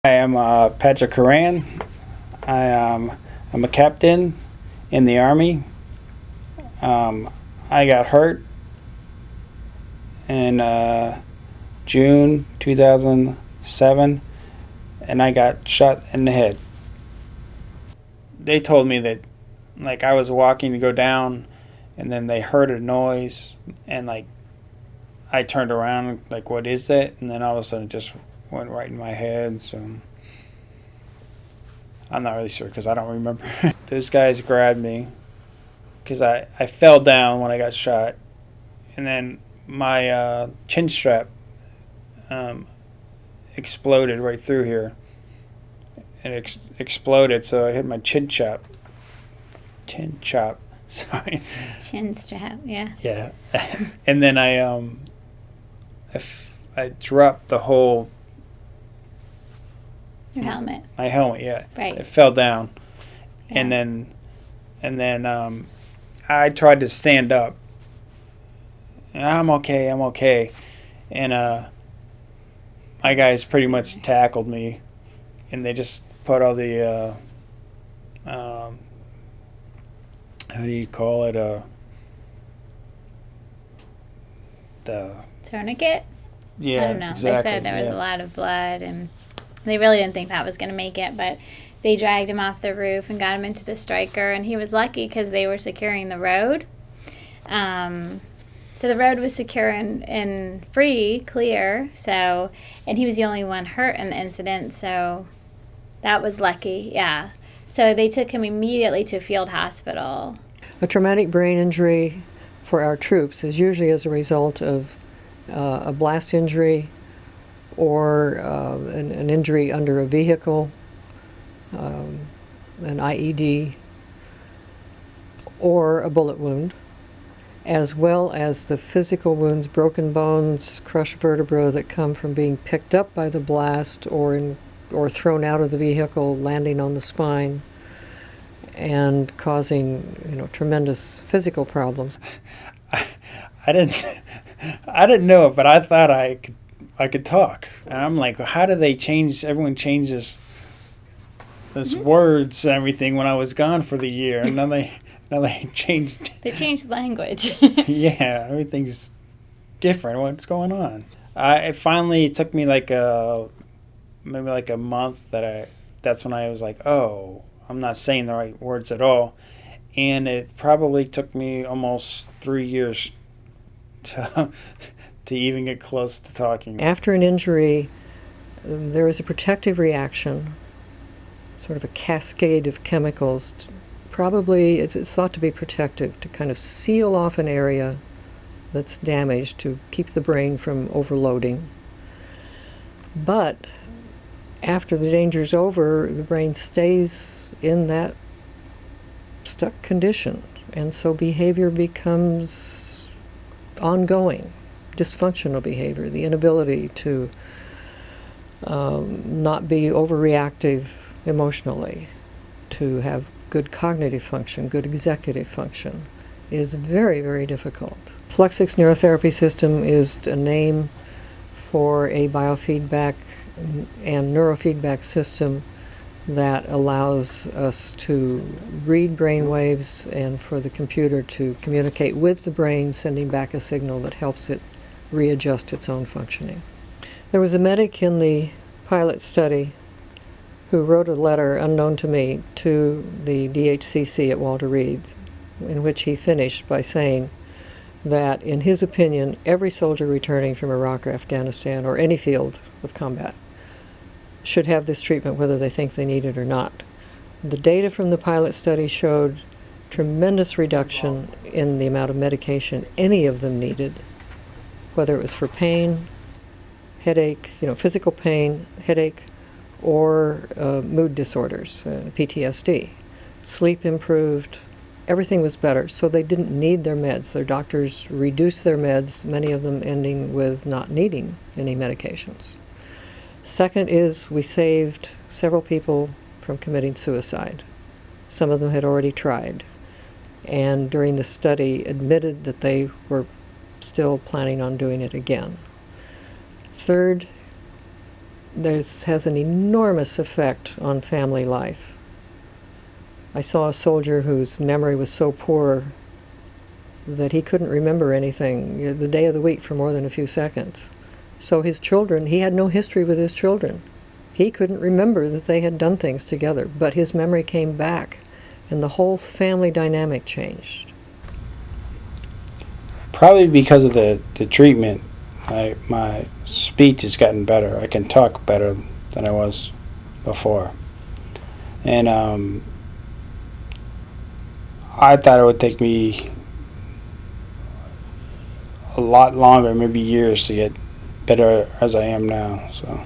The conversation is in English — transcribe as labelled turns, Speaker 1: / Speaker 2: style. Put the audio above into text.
Speaker 1: I am Patrick Coran. I'm a captain in the Army. I got hurt in June 2007, and I got shot in the head. They told me that, like, I was walking to go down, and then they heard a noise, and, like, I turned around, like, what is that? And then all of a sudden it just went right in my head, so I'm not really sure because I don't remember. Those guys grabbed me because I fell down when I got shot, and then my chin strap exploded right through here. It exploded, so I hit my chin chop. Sorry.
Speaker 2: Chin strap, yeah.
Speaker 1: Yeah, and then I dropped the whole
Speaker 2: Your helmet.
Speaker 1: my helmet. Yeah,
Speaker 2: Right.
Speaker 1: it fell down,
Speaker 2: Yeah.
Speaker 1: and then I tried to stand up. And I'm okay, and my guys pretty much tackled me, and they just put all the how do you call it, the
Speaker 2: Tourniquet?
Speaker 1: yeah,
Speaker 2: I don't know.
Speaker 1: exactly,
Speaker 2: They said there was
Speaker 1: yeah.
Speaker 2: a lot of blood, and they really didn't think Pat was going to make it, but they dragged him off the roof and got him into the striker, and he was lucky because they were securing the road. So the road was secure and free, clear, so, and he was the only one hurt in the incident, so that was lucky, yeah. So they took him immediately to a field hospital.
Speaker 3: A traumatic brain injury for our troops is usually as a result of a blast injury or an injury under a vehicle, an IED, or a bullet wound, as well as the physical wounds, broken bones, crushed vertebrae that come from being picked up by the blast or thrown out of the vehicle, landing on the spine, and causing, tremendous physical problems.
Speaker 1: I didn't know it, but I thought I could talk, and I'm like, how do they change? Everyone changes this words and everything when I was gone for the year, and now they changed.
Speaker 2: They changed language.
Speaker 1: Yeah, everything's different. What's going on? It finally took me maybe a month that's when I was like, oh, I'm not saying the right words at all. And it probably took me almost 3 years to even get close to talking.
Speaker 3: After an injury, there is a protective reaction, sort of a cascade of chemicals. Probably it's thought to be protective, to kind of seal off an area that's damaged, to keep the brain from overloading. But after the danger's over, the brain stays in that stuck condition, and so behavior becomes ongoing, dysfunctional behavior, the inability to not be overreactive emotionally, to have good cognitive function, good executive function, is very, very difficult. Flexix Neurotherapy System is a name for a biofeedback and neurofeedback system that allows us to read brain waves and for the computer to communicate with the brain, sending back a signal that helps it readjust its own functioning. There was a medic in the pilot study who wrote a letter, unknown to me, to the DHCC at Walter Reed, in which he finished by saying that, in his opinion, every soldier returning from Iraq or Afghanistan or any field of combat should have this treatment whether they think they need it or not. The data from the pilot study showed tremendous reduction in the amount of medication any of them needed, whether it was for pain, headache, physical pain, headache, or mood disorders, PTSD. Sleep improved, everything was better, so they didn't need their meds. Their doctors reduced their meds, many of them ending with not needing any medications. Second is we saved several people from committing suicide. Some of them had already tried, and during the study admitted that they were still planning on doing it again. Third, this has an enormous effect on family life. I saw a soldier whose memory was so poor that he couldn't remember anything the day of the week for more than a few seconds. So his children, he had no history with his children. He couldn't remember that they had done things together, but his memory came back, and the whole family dynamic changed.
Speaker 1: Probably because of the treatment, my speech has gotten better. I can talk better than I was before. And I thought it would take me a lot longer, maybe years, to get better as I am now. So